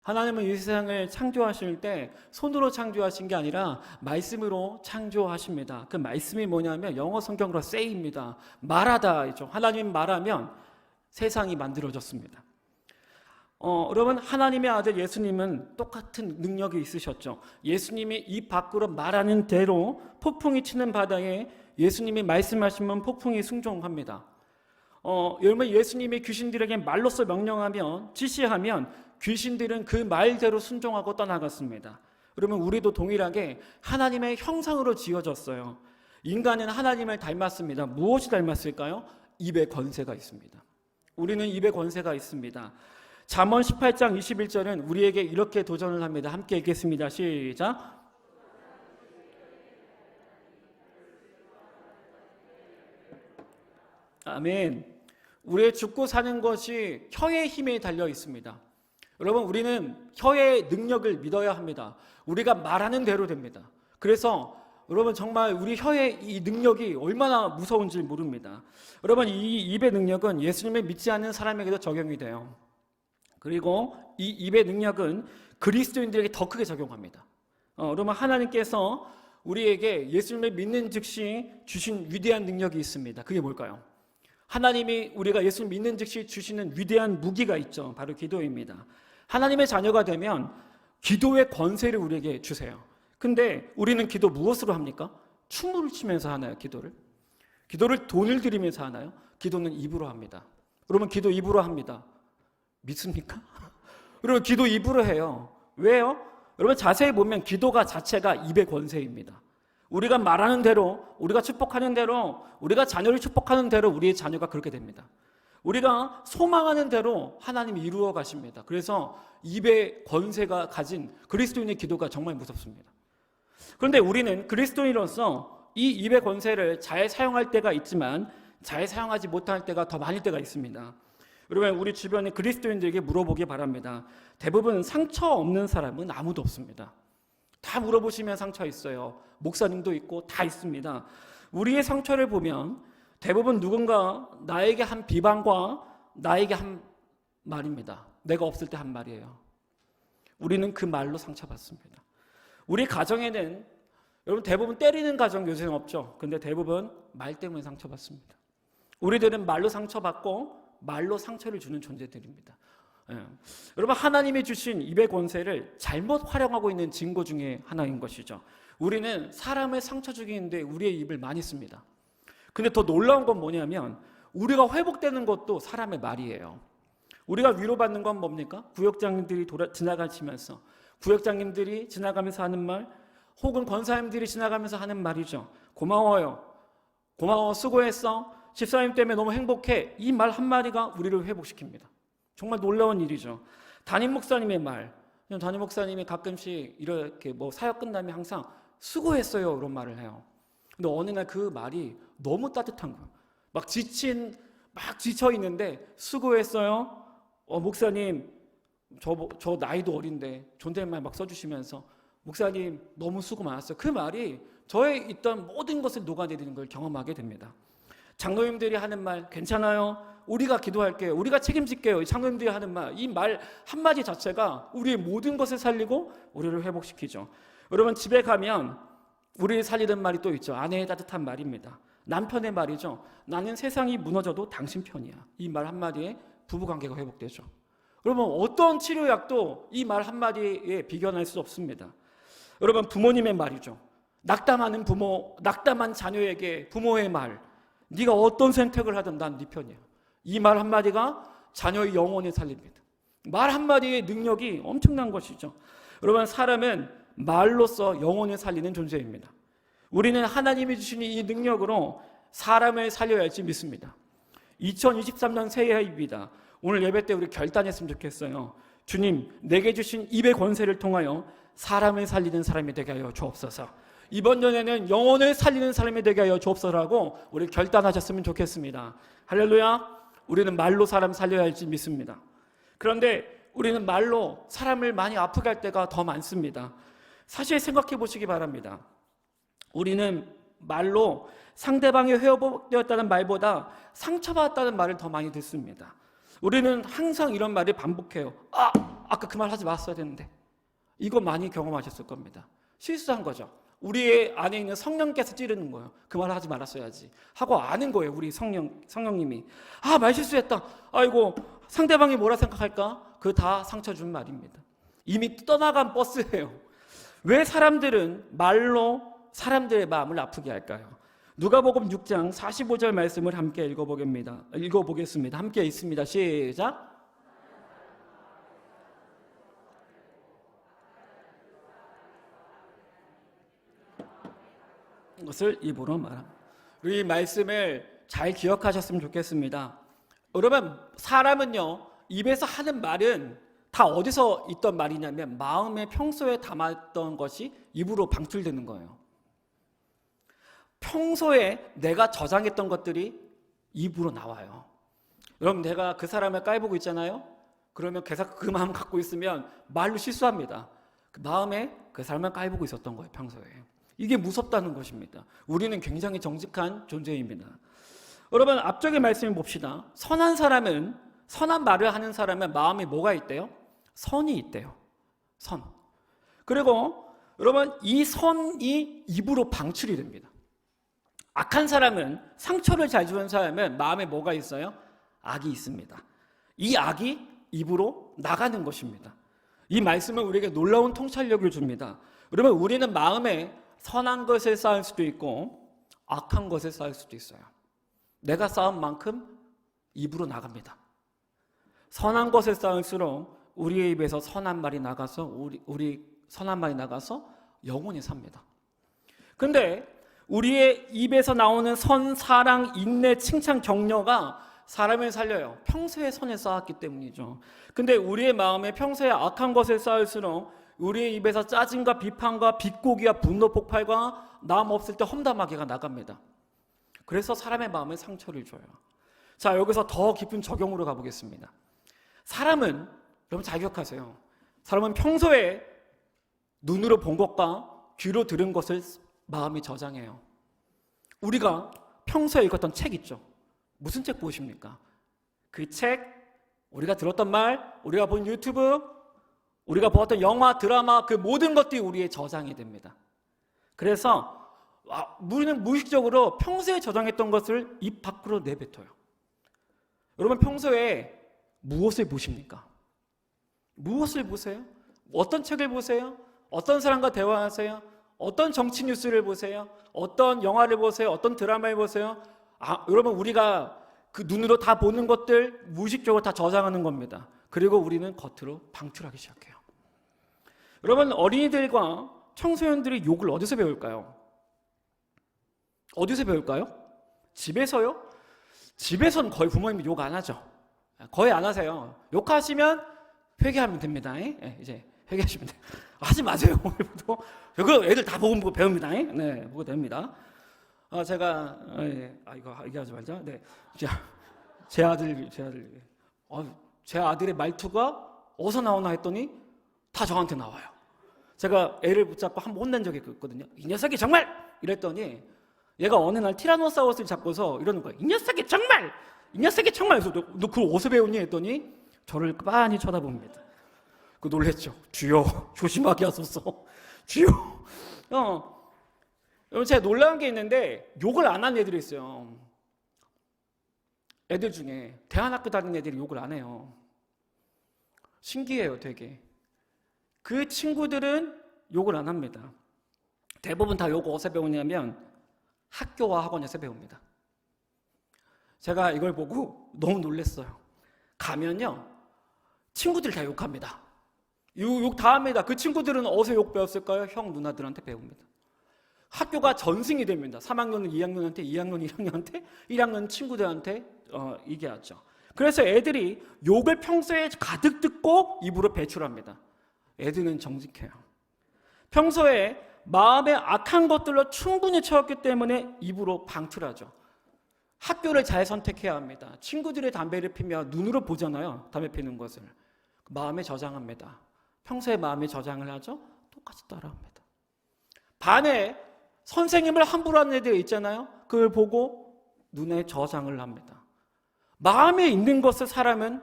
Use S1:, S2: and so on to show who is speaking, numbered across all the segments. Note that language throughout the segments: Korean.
S1: 하나님은 이 세상을 창조하실 때 손으로 창조하신 게 아니라 말씀으로 창조하십니다. 그 말씀이 뭐냐면 영어 성경으로 say입니다. 말하다이죠. 하나님 말하면 세상이 만들어졌습니다. 여러분, 하나님의 아들 예수님은 똑같은 능력이 있으셨죠. 예수님이 입 밖으로 말하는 대로 폭풍이 치는 바다에 예수님이 말씀하시면 폭풍이 순종합니다. 여러분, 예수님이 귀신들에게 말로써 명령하면, 지시하면 귀신들은 그 말대로 순종하고 떠나갔습니다. 그러면 우리도 동일하게 하나님의 형상으로 지어졌어요. 인간은 하나님을 닮았습니다. 무엇이 닮았을까요? 입의 권세가 있습니다. 우리는 입의 권세가 있습니다. 잠언 18장 21절은 우리에게 이렇게 도전을 합니다. 함께 읽겠습니다. 시작. 아멘. 우리의 죽고 사는 것이 혀의 힘에 달려 있습니다. 여러분, 우리는 혀의 능력을 믿어야 합니다. 우리가 말하는 대로 됩니다. 그래서 여러분, 정말 우리 혀의 이 능력이 얼마나 무서운지 모릅니다. 여러분, 이 입의 능력은 예수님을 믿지 않는 사람에게도 적용이 돼요. 그리고 이 입의 능력은 그리스도인들에게 더 크게 적용합니다. 여러분, 하나님께서 우리에게 예수님을 믿는 즉시 주신 위대한 능력이 있습니다. 그게 뭘까요? 하나님이 우리가 예수님 믿는 즉시 주시는 위대한 무기가 있죠. 바로 기도입니다. 하나님의 자녀가 되면 기도의 권세를 우리에게 주세요. 근데 우리는 기도 무엇으로 합니까? 춤을 추면서 하나요, 기도를? 기도를 돈을 들이면서 하나요? 기도는 입으로 합니다. 여러분, 기도 입으로 합니다. 믿습니까? 여러분, 기도 입으로 해요. 왜요? 여러분, 자세히 보면 기도가 자체가 입의 권세입니다. 우리가 말하는 대로, 우리가 축복하는 대로, 우리가 자녀를 축복하는 대로 우리의 자녀가 그렇게 됩니다. 우리가 소망하는 대로 하나님이 이루어 가십니다. 그래서 입의 권세가 가진 그리스도인의 기도가 정말 무섭습니다. 그런데 우리는 그리스도인으로서 이 입의 권세를 잘 사용할 때가 있지만 잘 사용하지 못할 때가 더 많을 때가 있습니다. 여러분, 우리 주변의 그리스도인들에게 물어보기 바랍니다. 대부분 상처 없는 사람은 아무도 없습니다. 다 물어보시면 상처 있어요. 목사님도 있고 다 있습니다. 우리의 상처를 보면 대부분 누군가 나에게 한 비방과 나에게 한 말입니다. 내가 없을 때 한 말이에요. 우리는 그 말로 상처받습니다. 우리 가정에는 여러분 대부분 때리는 가정 요새는 없죠. 근데 대부분 말 때문에 상처받습니다. 우리들은 말로 상처받고 말로 상처를 주는 존재들입니다. 여러분, 하나님이 주신 입의 권세를 잘못 활용하고 있는 증거 중에 하나인 것이죠. 우리는 사람을 상처 주기인데 우리의 입을 많이 씁니다. 근데 더 놀라운 건 뭐냐면 우리가 회복되는 것도 사람의 말이에요. 우리가 위로받는 건 뭡니까? 구역장님들이 지나가시면서 구역장님들이 지나가면서 하는 말, 혹은 권사님들이 지나가면서 하는 말이죠. 고마워요. 고마워. 수고했어. 집사님 때문에 너무 행복해. 이 말 한마디가 우리를 회복시킵니다. 정말 놀라운 일이죠. 담임 목사님의 말. 담임 목사님이 가끔씩 이렇게 사역 끝나면 항상 수고했어요. 이런 말을 해요. 근데 어느 날 그 말이 너무 따뜻한 거예요. 막 지쳐 있는데 수고했어요. 목사님, 저 나이도 어린데 존댓말 막 써주시면서 목사님 너무 수고 많았어요. 그 말이 저에 있던 모든 것을 녹아내리는 걸 경험하게 됩니다. 장로님들이 하는 말 괜찮아요. 우리가 기도할게요. 우리가 책임질게요. 장로님들이 하는 말, 이 말 한마디 자체가 우리의 모든 것을 살리고 우리를 회복시키죠. 여러분, 집에 가면 우리를 살리는 말이 또 있죠. 아내의 따뜻한 말입니다. 남편의 말이죠. 나는 세상이 무너져도 당신 편이야. 이 말 한마디에 부부관계가 회복되죠. 여러분, 어떤 치료약도 이 말 한마디에 비견할 수 없습니다. 여러분, 부모님의 말이죠. 낙담하는 부모, 낙담한 자녀에게 부모의 말, 네가 어떤 선택을 하든 난 네 편이야. 이 말 한마디가 자녀의 영혼을 살립니다. 말 한마디의 능력이 엄청난 것이죠. 여러분, 사람은 말로써 영혼을 살리는 존재입니다. 우리는 하나님이 주신 이 능력으로 사람을 살려야 할지 믿습니다. 2023년 새해입니다. 오늘 예배 때 우리 결단했으면 좋겠어요. 주님, 내게 주신 입의 권세를 통하여 사람을 살리는 사람이 되게 하여 주옵소서. 이번 년에는 영혼을 살리는 사람이 되게 하여 주옵소서라고 우리 결단하셨으면 좋겠습니다. 할렐루야. 우리는 말로 사람 살려야 할지 믿습니다. 그런데 우리는 말로 사람을 많이 아프게 할 때가 더 많습니다. 사실 생각해 보시기 바랍니다. 우리는 말로 상대방이 회복되었다는 말보다 상처받았다는 말을 더 많이 듣습니다. 우리는 항상 이런 말을 반복해요. 아까 그 말 하지 말았어야 되는데. 이거 많이 경험하셨을 겁니다. 실수한 거죠. 우리 안에 있는 성령께서 찌르는 거예요. 그 말 하지 말았어야지 하고 아는 거예요. 우리 성령님이. 말 실수했다. 아이고 상대방이 뭐라 생각할까? 그거 다 상처 준 말입니다. 이미 떠나간 버스예요. 왜 사람들은 말로 사람들의 마음을 아프게 할까요? 누가복음 6장 45절 말씀을 함께 읽어보겠습니다. 함께 있습니다. 시작. 것을 입으로 말합니다. 이 말씀을 잘 기억하셨으면 좋겠습니다. 여러분, 사람은요, 입에서 하는 말은 다 어디서 있던 말이냐면 마음에 평소에 담았던 것이 입으로 방출되는 거예요. 평소에 내가 저장했던 것들이 입으로 나와요. 여러분, 내가 그 사람을 깔보고 있잖아요. 그러면 계속 그 마음 갖고 있으면 말로 실수합니다. 그 마음에 그 사람을 깔보고 있었던 거예요, 평소에. 이게 무섭다는 것입니다. 우리는 굉장히 정직한 존재입니다. 여러분, 앞쪽의 말씀을 봅시다. 선한 말을 하는 사람은 마음에 뭐가 있대요? 선이 있대요. 선. 그리고 여러분, 이 선이 입으로 방출이 됩니다. 악한 사람은, 상처를 잘 주는 사람은 마음에 뭐가 있어요? 악이 있습니다. 이 악이 입으로 나가는 것입니다. 이 말씀은 우리에게 놀라운 통찰력을 줍니다. 여러분, 우리는 마음에 선한 것을 쌓을 수도 있고 악한 것을 쌓을 수도 있어요. 내가 쌓은 만큼 입으로 나갑니다. 선한 것을 쌓을수록 우리의 입에서 선한 말이 나가서 우리 선한 말이 나가서 영원히 삽니다. 근데 우리의 입에서 나오는 선, 사랑, 인내, 칭찬, 격려가 사람을 살려요. 평소에 선을 쌓았기 때문이죠. 근데 우리의 마음에 평소에 악한 것을 쌓을수록 우리의 입에서 짜증과 비판과 비꼬기와 분노 폭발과 남 없을 때 험담하기가 나갑니다. 그래서 사람의 마음에 상처를 줘요. 자, 여기서 더 깊은 적용으로 가보겠습니다. 사람은, 여러분 잘 기억하세요. 사람은 평소에 눈으로 본 것과 귀로 들은 것을 마음이 저장해요. 우리가 평소에 읽었던 책 있죠. 무슨 책 보십니까? 그 책, 우리가 들었던 말, 우리가 본 유튜브, 우리가 보았던 영화, 드라마, 그 모든 것들이 우리의 저장이 됩니다. 그래서 우리는 무의식적으로 평소에 저장했던 것을 입 밖으로 내뱉어요. 여러분, 평소에 무엇을 보십니까? 무엇을 보세요? 어떤 책을 보세요? 어떤 사람과 대화하세요? 어떤 정치 뉴스를 보세요? 어떤 영화를 보세요? 어떤 드라마를 보세요? 여러분, 우리가 그 눈으로 다 보는 것들 무의식적으로 다 저장하는 겁니다. 그리고 우리는 겉으로 방출하기 시작해요. 여러분, 어린이들과 청소년들이 욕을 어디서 배울까요? 어디서 배울까요? 집에서요? 집에서는 거의 부모님이 욕 안 하죠. 거의 안 하세요. 욕하시면 회개하면 됩니다. 이제 회개하시면 돼요. 하지 마세요. 그거 애들 다 보고 배웁니다. 네, 보고 됩니다. 제가 이거 얘기하지 말자. 네, 제 아들의 말투가 어디서 나오나 했더니 다 저한테 나와요. 제가 애를 붙잡고 한번 혼낸 적이 있거든요. 이 녀석이 정말! 이랬더니 얘가 어느 날 티라노사우루스를 잡고서 이러는 거예요. 이 녀석이 정말! 이 녀석이 정말! 그래서 너 그걸 어디서 배웠니? 했더니 저를 빤히 쳐다봅니다. 그 놀랬죠. 주여, 조심하게 하소서. 주여. 여러분, 제가 놀라운 게 있는데 욕을 안 하는 애들이 있어요. 애들 중에 대안학교 다니는 애들이 욕을 안 해요. 신기해요, 되게. 그 친구들은 욕을 안 합니다. 대부분 다 욕을 어디서 배우냐면 학교와 학원에서 배웁니다. 제가 이걸 보고 너무 놀랐어요. 가면요, 친구들이 다 욕합니다. 욕 다 합니다. 그 친구들은 어디서 욕 배웠을까요? 형, 누나들한테 배웁니다. 학교가 전승이 됩니다. 3학년은 2학년한테, 2학년은 1학년한테, 1학년 친구들한테 얘기하죠. 그래서 애들이 욕을 평소에 가득 듣고 입으로 배출합니다. 애들은 정직해요. 평소에 마음에 악한 것들로 충분히 채웠기 때문에 입으로 방출하죠. 학교를 잘 선택해야 합니다. 친구들이 담배를 피면 눈으로 보잖아요. 담배 피는 것을. 마음에 저장합니다. 평소에 마음에 저장을 하죠. 똑같이 따라합니다. 반에 선생님을 함부로 하는 애들 있잖아요. 그걸 보고 눈에 저장을 합니다. 마음에 있는 것을 사람은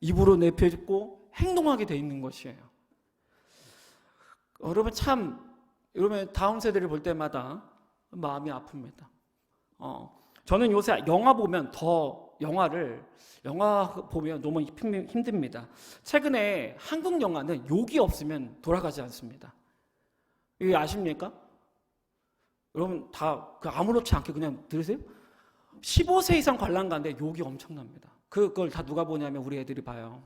S1: 입으로 내뱉고 행동하게 돼 있는 것이에요. 여러분 다음 세대를 볼 때마다 마음이 아픕니다. 저는 요새 영화 보면 너무 힘듭니다. 최근에 한국 영화는 욕이 없으면 돌아가지 않습니다. 이거 아십니까? 여러분 다 아무렇지 않게 그냥 들으세요? 15세 이상 관람가인데 욕이 엄청납니다. 그걸 다 누가 보냐면 우리 애들이 봐요.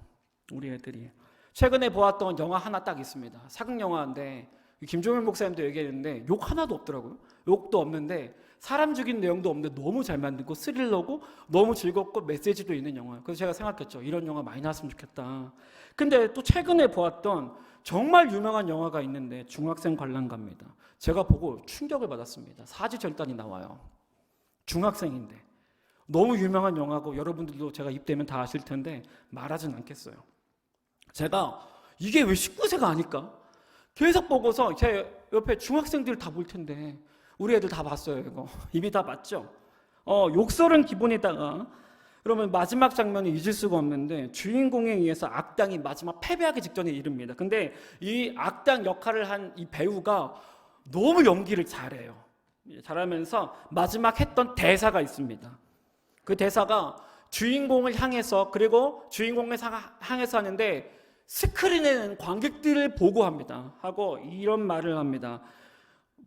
S1: 우리 애들이. 최근에 보았던 영화 하나 딱 있습니다. 사극 영화인데 김종현 목사님도 얘기했는데 욕 하나도 없더라고요. 욕도 없는데 사람 죽인 내용도 없는데 너무 잘 만들고 스릴러고 너무 즐겁고 메시지도 있는 영화예요. 그래서 제가 생각했죠. 이런 영화 많이 나왔으면 좋겠다. 근데 또 최근에 보았던 정말 유명한 영화가 있는데 중학생 관람가입니다. 제가 보고 충격을 받았습니다. 사지절단이 나와요. 중학생인데. 너무 유명한 영화고 여러분들도 제가 입대면 다 아실 텐데 말하진 않겠어요. 제가 이게 왜 19세가 아닐까? 계속 보고서 제 옆에 중학생들 다 볼 텐데 우리 애들 다 봤어요. 이거 이미 다 봤죠? 욕설은 기본에다가 그러면 마지막 장면이 잊을 수가 없는데 주인공에 의해서 악당이 마지막 패배하기 직전에 이릅니다. 근데 이 악당 역할을 한 이 배우가 너무 연기를 잘해요. 잘하면서 마지막 했던 대사가 있습니다. 그 대사가 주인공을 향해서 그리고 주인공을 향해서 하는데 스크린에는 관객들을 보고 합니다. 하고 이런 말을 합니다.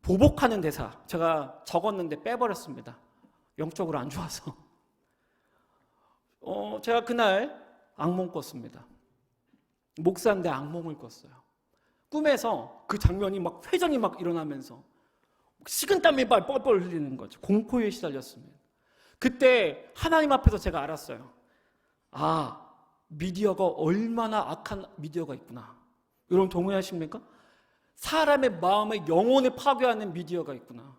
S1: 보복하는 대사. 제가 적었는데 빼버렸습니다. 영적으로 안 좋아서. 제가 그날 악몽 꿨습니다. 목사인데 악몽을 꿨어요. 꿈에서 그 장면이 막 회전이 막 일어나면서 식은땀이 막 뻘뻘 흘리는 거죠. 공포에 시달렸습니다. 그때 하나님 앞에서 제가 알았어요. 미디어가 얼마나 악한 미디어가 있구나. 여러분 동의하십니까? 사람의 마음의 영혼을 파괴하는 미디어가 있구나.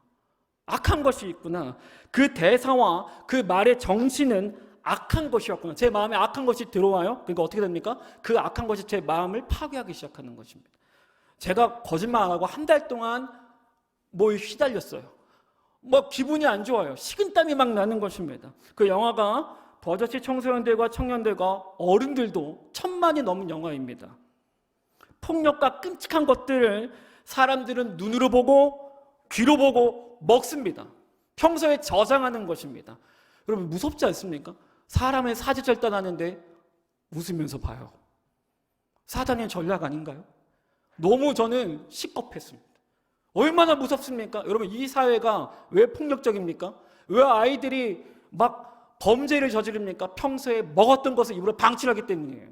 S1: 악한 것이 있구나. 그 대사와 그 말의 정신은 악한 것이었구나. 제 마음에 악한 것이 들어와요. 그러니까 어떻게 됩니까? 그 악한 것이 제 마음을 파괴하기 시작하는 것입니다. 제가 거짓말 안 하고 한 달 동안 휘달렸어요. 기분이 안 좋아요. 식은땀이 막 나는 것입니다. 그 영화가 버젓이 청소년들과 청년들과 어른들도 1000만이 넘은 영화입니다. 폭력과 끔찍한 것들을 사람들은 눈으로 보고 귀로 보고 먹습니다. 평소에 저장하는 것입니다. 여러분 무섭지 않습니까? 사람의 사지절단하는데 웃으면서 봐요. 사단의 전략 아닌가요? 너무 저는 시겁했습니다. 얼마나 무섭습니까? 여러분 이 사회가 왜 폭력적입니까? 왜 아이들이 막 범죄를 저지릅니까? 평소에 먹었던 것을 입으로 방치하기 때문이에요.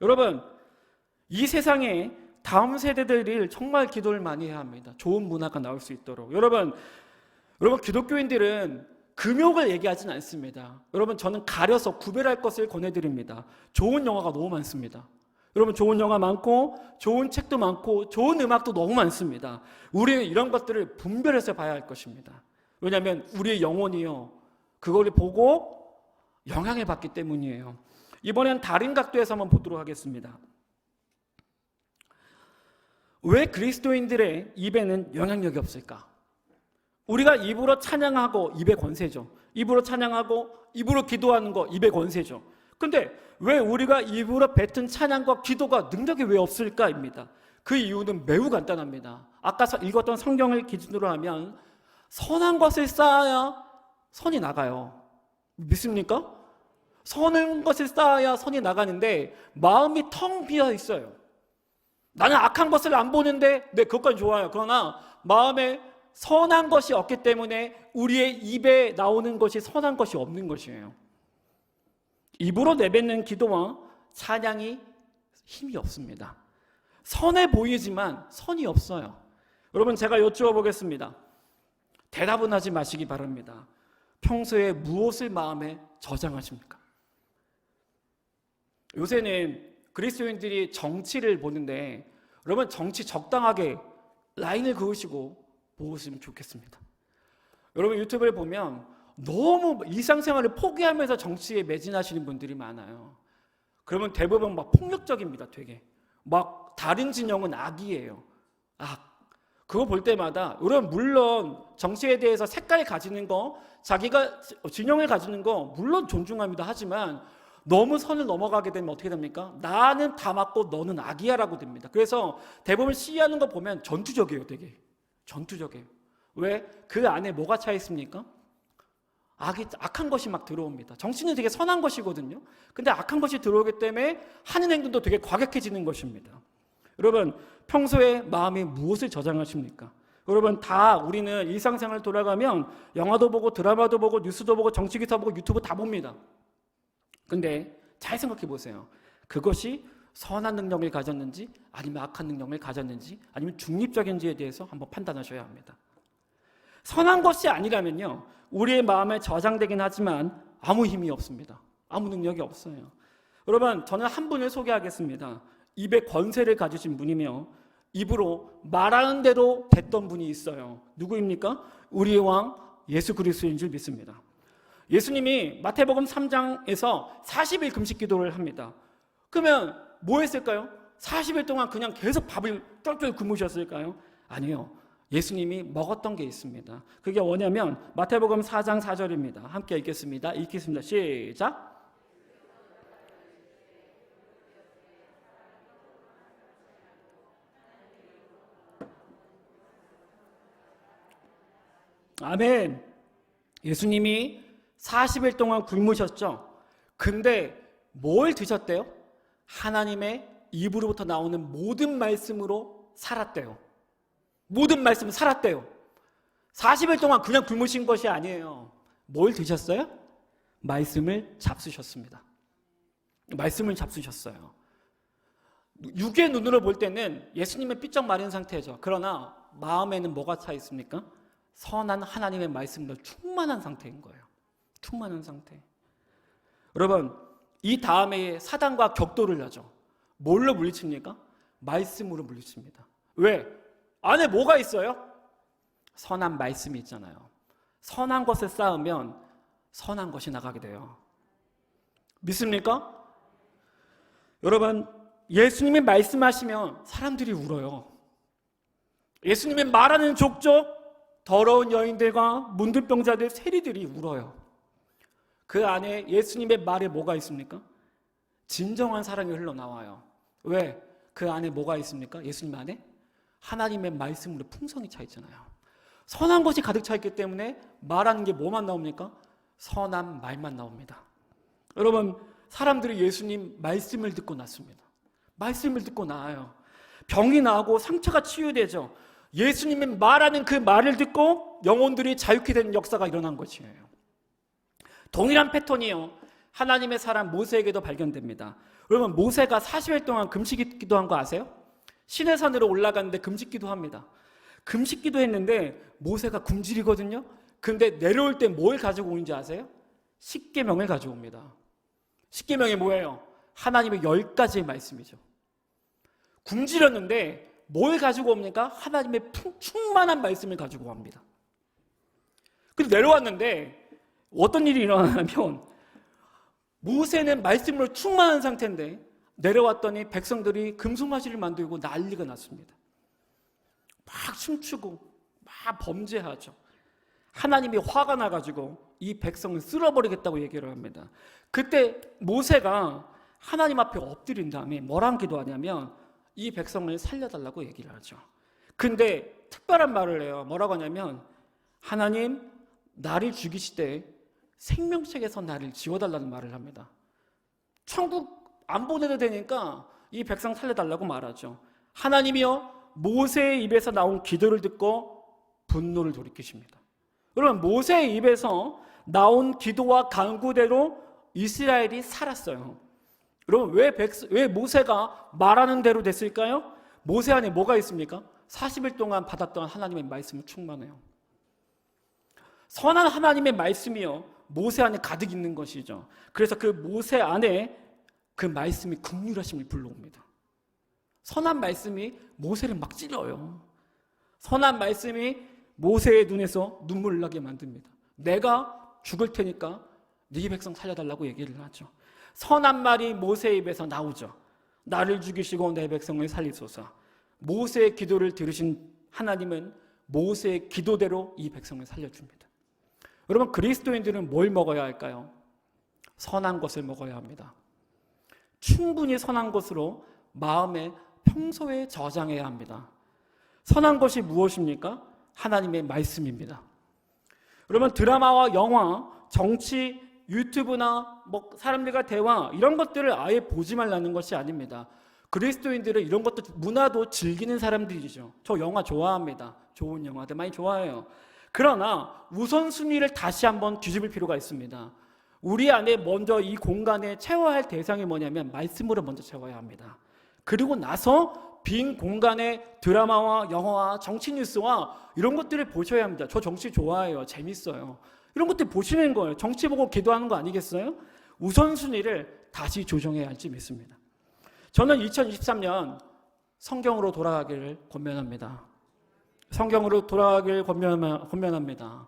S1: 여러분 이 세상에 다음 세대들이 정말 기도를 많이 해야 합니다. 좋은 문화가 나올 수 있도록. 여러분 기독교인들은 금욕을 얘기하진 않습니다. 여러분 저는 가려서 구별할 것을 권해드립니다. 좋은 영화가 너무 많습니다. 여러분 좋은 영화 많고 좋은 책도 많고 좋은 음악도 너무 많습니다. 우리는 이런 것들을 분별해서 봐야 할 것입니다. 왜냐하면 우리의 영혼이요 그걸 보고 영향을 받기 때문이에요. 이번엔 다른 각도에서 한번 보도록 하겠습니다. 왜 그리스도인들의 입에는 영향력이 없을까? 우리가 입으로 찬양하고 입의 권세죠. 입으로 찬양하고 입으로 기도하는 거 입의 권세죠. 근데 왜 우리가 입으로 뱉은 찬양과 기도가 능력이 왜 없을까입니다. 그 이유는 매우 간단합니다. 아까 읽었던 성경을 기준으로 하면 선한 것을 쌓아야 선이 나가요. 믿습니까? 선한 것을 쌓아야 선이 나가는데 마음이 텅 비어 있어요. 나는 악한 것을 안 보는데 그것까지 좋아요. 그러나 마음에 선한 것이 없기 때문에 우리의 입에 나오는 것이 선한 것이 없는 것이에요. 입으로 내뱉는 기도와 찬양이 힘이 없습니다. 선해 보이지만 선이 없어요. 여러분 제가 여쭈어 보겠습니다. 대답은 하지 마시기 바랍니다. 평소에 무엇을 마음에 저장하십니까? 요새는 그리스도인들이 정치를 보는데 여러분 정치 적당하게 라인을 그으시고 보시면 좋겠습니다. 여러분 유튜브를 보면 너무 일상생활을 포기하면서 정치에 매진하시는 분들이 많아요. 그러면 대부분 막 폭력적입니다. 되게 막 다른 진영은 악이에요. 그거 볼 때마다 여러분 물론 정치에 대해서 색깔을 가지는 거 자기가 진영을 가지는 거 물론 존중합니다. 하지만 너무 선을 넘어가게 되면 어떻게 됩니까? 나는 다 맞고 너는 악이야라고 됩니다. 그래서 대부분 시위하는 거 보면 전투적이에요, 되게. 전투적이에요. 왜? 그 안에 뭐가 차 있습니까? 악한 것이 막 들어옵니다. 정치는 되게 선한 것이거든요. 근데 악한 것이 들어오기 때문에 하는 행동도 되게 과격해지는 것입니다. 여러분, 평소에 마음에 무엇을 저장하십니까? 여러분, 다 우리는 일상생활 돌아가면 영화도 보고 드라마도 보고 뉴스도 보고 정치기사 보고 유튜브 다 봅니다. 근데 잘 생각해 보세요. 그것이 선한 능력을 가졌는지 아니면 악한 능력을 가졌는지 아니면 중립적인지에 대해서 한번 판단하셔야 합니다. 선한 것이 아니라면요, 우리의 마음에 저장되긴 하지만 아무 힘이 없습니다. 아무 능력이 없어요. 여러분, 저는 한 분을 소개하겠습니다. 입에 권세를 가지신 분이며 입으로 말하는 대로 됐던 분이 있어요. 누구입니까? 우리의 왕 예수 그리스도인 줄 믿습니다. 예수님이 마태복음 3장에서 40일 금식 기도를 합니다. 그러면 뭐 했을까요? 40일 동안 그냥 계속 밥을 똘똘 굶으셨을까요? 아니요. 예수님이 먹었던 게 있습니다. 그게 뭐냐면 마태복음 4장 4절입니다. 함께 읽겠습니다. 읽겠습니다. 시작. 아멘. 예수님이 40일 동안 굶으셨죠. 근데 뭘 드셨대요? 하나님의 입으로부터 나오는 모든 말씀으로 살았대요. 모든 말씀은 살았대요. 40일 동안 그냥 굶으신 것이 아니에요. 뭘 드셨어요? 말씀을 잡수셨습니다. 말씀을 잡수셨어요. 육의 눈으로 볼 때는 예수님은 삐쩍 마른 상태죠. 그러나 마음에는 뭐가 차 있습니까? 선한 하나님의 말씀으로 충만한 상태인 거예요. 충만한 상태. 여러분, 이 다음에 사단과 격돌을 하죠. 뭘로 물리칩니까? 말씀으로 물리칩니다. 왜? 안에 뭐가 있어요? 선한 말씀이 있잖아요. 선한 것을 쌓으면 선한 것이 나가게 돼요. 믿습니까? 여러분, 예수님이 말씀하시면 사람들이 울어요. 예수님이 말하는 족족 더러운 여인들과 문둥병자들 세리들이 울어요. 그 안에 예수님의 말에 뭐가 있습니까? 진정한 사랑이 흘러나와요. 왜? 그 안에 뭐가 있습니까? 예수님 안에? 하나님의 말씀으로 풍성이 차 있잖아요. 선한 것이 가득 차 있기 때문에 말하는 게 뭐만 나옵니까? 선한 말만 나옵니다. 여러분, 사람들이 예수님 말씀을 듣고 났습니다. 말씀을 듣고 나아요. 병이 나고 상처가 치유되죠. 예수님이 말하는 그 말을 듣고 영혼들이 자유케 되는 역사가 일어난 것이에요. 동일한 패턴이요, 하나님의 사람 모세에게도 발견됩니다. 여러분, 모세가 40일 동안 금식 기도한 거 아세요? 시내산으로 올라갔는데 금식 기도합니다. 금식 기도했는데 모세가 굶주리거든요. 근데 내려올 때 뭘 가지고 오는지 아세요? 십계명을 가져옵니다. 십계명이 뭐예요? 하나님의 10가지의 말씀이죠. 굶주렸는데 뭘 가지고 옵니까? 하나님의 충만한 말씀을 가지고 옵니다. 그래서 내려왔는데 어떤 일이 일어나냐면 모세는 말씀으로 충만한 상태인데 내려왔더니 백성들이 금송아지를 만들고 난리가 났습니다. 막 춤추고 막 범죄하죠. 하나님이 화가 나가지고 이 백성을 쓸어버리겠다고 얘기를 합니다. 그때 모세가 하나님 앞에 엎드린 다음에 뭐랑 기도하냐면 이 백성을 살려달라고 얘기를 하죠. 근데 특별한 말을 해요. 뭐라고 하냐면 하나님, 나를 죽이시되 생명책에서 나를 지워달라는 말을 합니다. 천국 안 보내도 되니까 이 백성 살려달라고 말하죠. 하나님이요, 모세의 입에서 나온 기도를 듣고 분노를 돌이키십니다. 여러분, 모세의 입에서 나온 기도와 간구대로 이스라엘이 살았어요. 여러분, 왜 모세가 말하는 대로 됐을까요? 모세 안에 뭐가 있습니까? 40일 동안 받았던 하나님의 말씀은 충만해요. 선한 하나님의 말씀이요, 모세 안에 가득 있는 것이죠. 그래서 그 모세 안에 그 말씀이 긍휼하심을 불러옵니다. 선한 말씀이 모세를 막 찔러요. 선한 말씀이 모세의 눈에서 눈물을 나게 만듭니다. 내가 죽을 테니까 네 백성 살려달라고 얘기를 하죠. 선한 말이 모세의 입에서 나오죠. 나를 죽이시고 내 백성을 살리소서. 모세의 기도를 들으신 하나님은 모세의 기도대로 이 백성을 살려줍니다. 여러분, 그리스도인들은 뭘 먹어야 할까요? 선한 것을 먹어야 합니다. 충분히 선한 것으로 마음에 평소에 저장해야 합니다. 선한 것이 무엇입니까? 하나님의 말씀입니다. 그러면 드라마와 영화, 정치, 유튜브나 사람들과 대화 이런 것들을 아예 보지 말라는 것이 아닙니다. 그리스도인들은 이런 것도 문화도 즐기는 사람들이죠. 저 영화 좋아합니다. 좋은 영화들 많이 좋아해요. 그러나 우선순위를 다시 한번 뒤집을 필요가 있습니다. 우리 안에 먼저 이 공간에 채워야 할 대상이 뭐냐면 말씀으로 먼저 채워야 합니다. 그리고 나서 빈 공간에 드라마와 영화와 정치 뉴스와 이런 것들을 보셔야 합니다. 저 정치 좋아해요. 재밌어요. 이런 것들 보시는 거예요. 정치 보고 기도하는 거 아니겠어요? 우선순위를 다시 조정해야 할지 믿습니다. 저는 2023년 성경으로 돌아가기를 권면합니다. 성경으로 돌아가기를 권면합니다.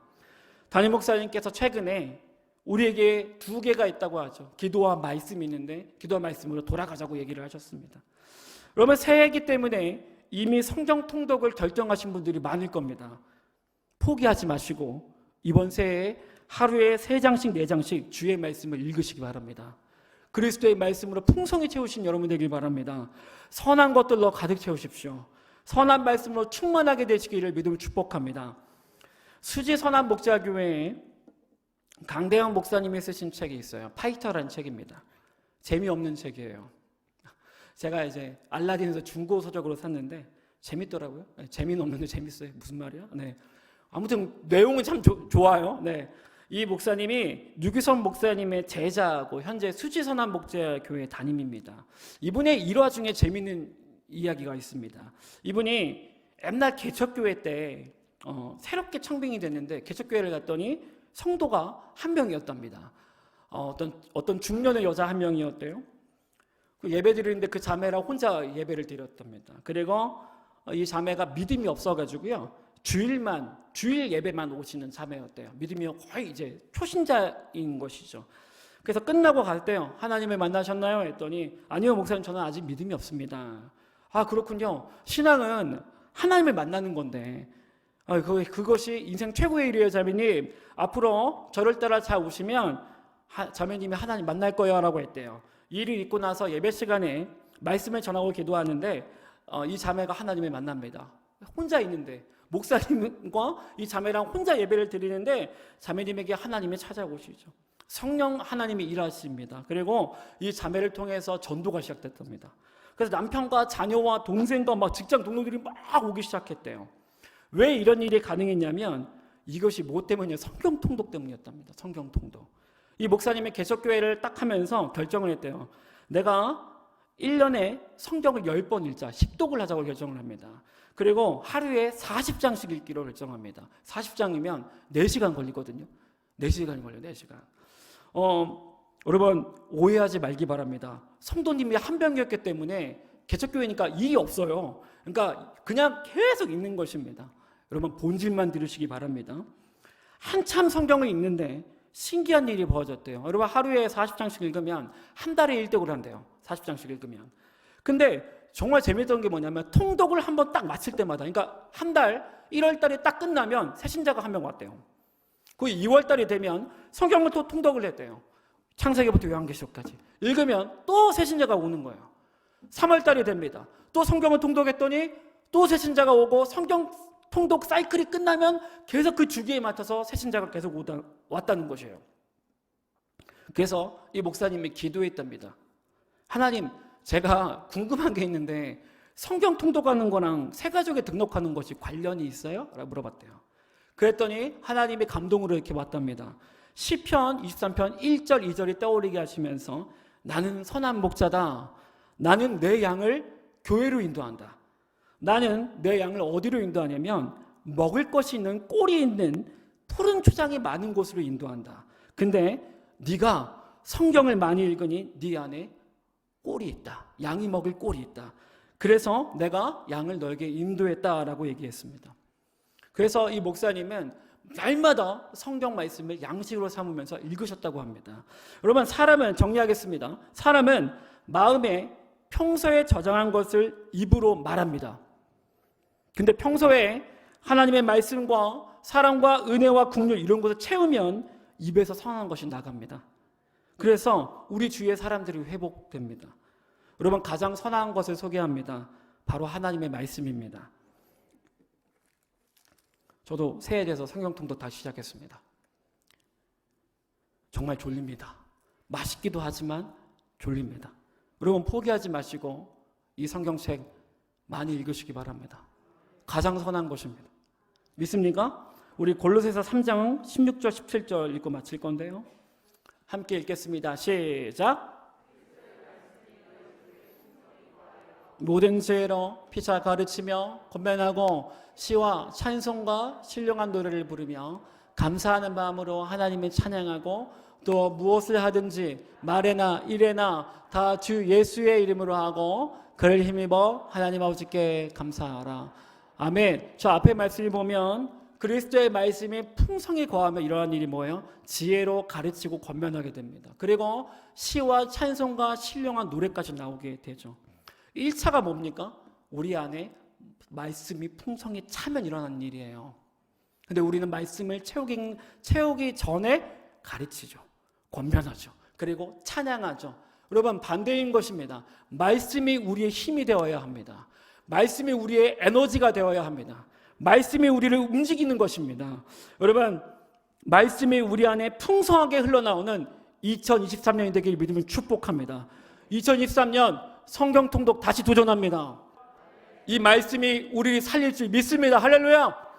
S1: 담임 목사님께서 최근에 우리에게 두 개가 있다고 하죠. 기도와 말씀이 있는데 기도와 말씀으로 돌아가자고 얘기를 하셨습니다. 여러분 새해이기 때문에 이미 성경 통독을 결정하신 분들이 많을 겁니다. 포기하지 마시고 이번 새해에 하루에 3장씩 4장씩 주의 말씀을 읽으시기 바랍니다. 그리스도의 말씀으로 풍성히 채우신 여러분 되길 바랍니다. 선한 것들로 가득 채우십시오. 선한 말씀으로 충만하게 되시기를 믿음을 축복합니다. 수지 선한 목자교회에 강대영 목사님이 쓰신 책이 있어요. 파이터라는 책입니다. 재미없는 책이에요. 제가 이제 알라딘에서 중고 서적으로 샀는데 재밌더라고요. 네, 재미는 없는데 재밌어요. 무슨 말이야? 네. 아무튼 내용은 참 좋아요. 네. 이 목사님이 류기성 목사님의 제자고 현재 수지선한 목자교회 담임입니다. 이분의 일화 중에 재미있는 이야기가 있습니다. 이분이 옛날 개척교회 때 새롭게 청빙이 됐는데 개척교회를 갔더니 성도가 한 명이었답니다. 어떤 중년의 여자 한 명이었대요. 그 예배 드리는데 그 자매랑 혼자 예배를 드렸답니다. 그리고 이 자매가 믿음이 없어가지고요. 주일 예배만 오시는 자매였대요. 믿음이 거의 이제 초신자인 것이죠. 그래서 끝나고 갈 때요. 하나님을 만나셨나요? 했더니 아니요 목사님 저는 아직 믿음이 없습니다. 아 그렇군요. 신앙은 하나님을 만나는 건데 그것이 인생 최고의 일이에요 자매님. 앞으로 저를 따라 잘 오시면 자매님이 하나님 만날 거예요 라고 했대요. 일을 잊고 나서 예배 시간에 말씀을 전하고 기도하는데 이 자매가 하나님을 만납니다. 혼자 있는데 목사님과 이 자매랑 혼자 예배를 드리는데 자매님에게 하나님이 찾아오시죠. 성령 하나님이 일하십니다. 그리고 이 자매를 통해서 전도가 시작됐답니다. 그래서 남편과 자녀와 동생과 직장 동료들이 막 오기 시작했대요. 왜 이런 일이 가능했냐면 이것이 뭐 때문이냐? 성경 통독 때문이었답니다. 성경 통독. 이 목사님의 개척교회를 딱 하면서 결정을 했대요. 내가 1년에 성경을 10번 읽자. 10독을 하자고 결정을 합니다. 그리고 하루에 40장씩 읽기로 결정합니다. 40장이면 4시간 걸리거든요. 4시간이 걸려요. 4시간. 여러분 오해하지 말기 바랍니다. 성도님이 한 명이었기 때문에 개척교회니까 일이 없어요. 그러니까 그냥 계속 읽는 것입니다. 여러분 본질만 들으시기 바랍니다. 한참 성경을 읽는데 신기한 일이 벌어졌대요. 여러분 하루에 40장씩 읽으면 한 달에 1독을 한대요. 40장씩 읽으면. 근데 정말 재밌던 게 뭐냐면 통독을 한번 딱 마칠 때마다 그러니까 한 달 1월 달에 딱 끝나면 새신자가 한 명 왔대요. 그 2월 달이 되면 성경을 또 통독을 했대요. 창세기부터 요한계시록까지. 읽으면 또 새신자가 오는 거예요. 3월 달이 됩니다. 또 성경을 통독했더니 또 새신자가 오고 성경 통독 사이클이 끝나면 계속 그 주기에 맞춰서 새신자가 계속 왔다는 것이에요. 그래서 이 목사님이 기도했답니다. 하나님, 제가 궁금한 게 있는데 성경 통독하는 거랑 새가족에 등록하는 것이 관련이 있어요? 라고 물어봤대요. 그랬더니 하나님의 감동으로 이렇게 왔답니다. 시편 23편 1절 2절이 떠오르게 하시면서 나는 선한 목자다. 나는 내 양을 교회로 인도한다. 나는 내 양을 어디로 인도하냐면 먹을 것이 있는 꼴이 있는 푸른 초장이 많은 곳으로 인도한다. 근데 네가 성경을 많이 읽으니 네 안에 꼴이 있다. 양이 먹을 꼴이 있다. 그래서 내가 양을 너에게 인도했다라고 얘기했습니다. 그래서 이 목사님은 날마다 성경 말씀을 양식으로 삼으면서 읽으셨다고 합니다. 여러분 사람은 정리하겠습니다. 사람은 마음에 평소에 저장한 것을 입으로 말합니다. 근데 평소에 하나님의 말씀과 사랑과 은혜와 긍휼 이런 것을 채우면 입에서 선한 것이 나갑니다. 그래서 우리 주위의 사람들이 회복됩니다. 여러분 가장 선한 것을 소개합니다. 바로 하나님의 말씀입니다. 저도 새해에 대해서 성경통독 다시 시작했습니다. 정말 졸립니다. 맛있기도 하지만 졸립니다. 여러분 포기하지 마시고 이 성경책 많이 읽으시기 바랍니다. 가장 선한 것입니다. 믿습니까? 우리 골로새서 3장 16절 17절 읽고 마칠 건데요. 함께 읽겠습니다. 시작. 모든 죄로 피차 가르치며 권면하고 시와 찬송과 신령한 노래를 부르며 감사하는 마음으로 하나님을 찬양하고 또 무엇을 하든지 말에나 일에나 다 주 예수의 이름으로 하고 그를 힘입어 하나님 아버지께 감사하라. 아멘. 저 앞에 말씀을 보면 그리스도의 말씀이 풍성히 거하며 이러한 일이 뭐예요? 지혜로 가르치고 권면하게 됩니다. 그리고 시와 찬송과 신령한 노래까지 나오게 되죠. 1차가 뭡니까? 우리 안에 말씀이 풍성히 차면 일어나는 일이에요. 근데 우리는 말씀을 채우기 전에 가르치죠. 권면하죠. 그리고 찬양하죠. 여러분 반대인 것입니다. 말씀이 우리의 힘이 되어야 합니다. 말씀이 우리의 에너지가 되어야 합니다. 말씀이 우리를 움직이는 것입니다. 여러분 말씀이 우리 안에 풍성하게 흘러나오는 2023년이 되길 믿으면 축복합니다. 2023년 성경 통독 다시 도전합니다. 이 말씀이 우리를 살릴 줄 믿습니다. 할렐루야.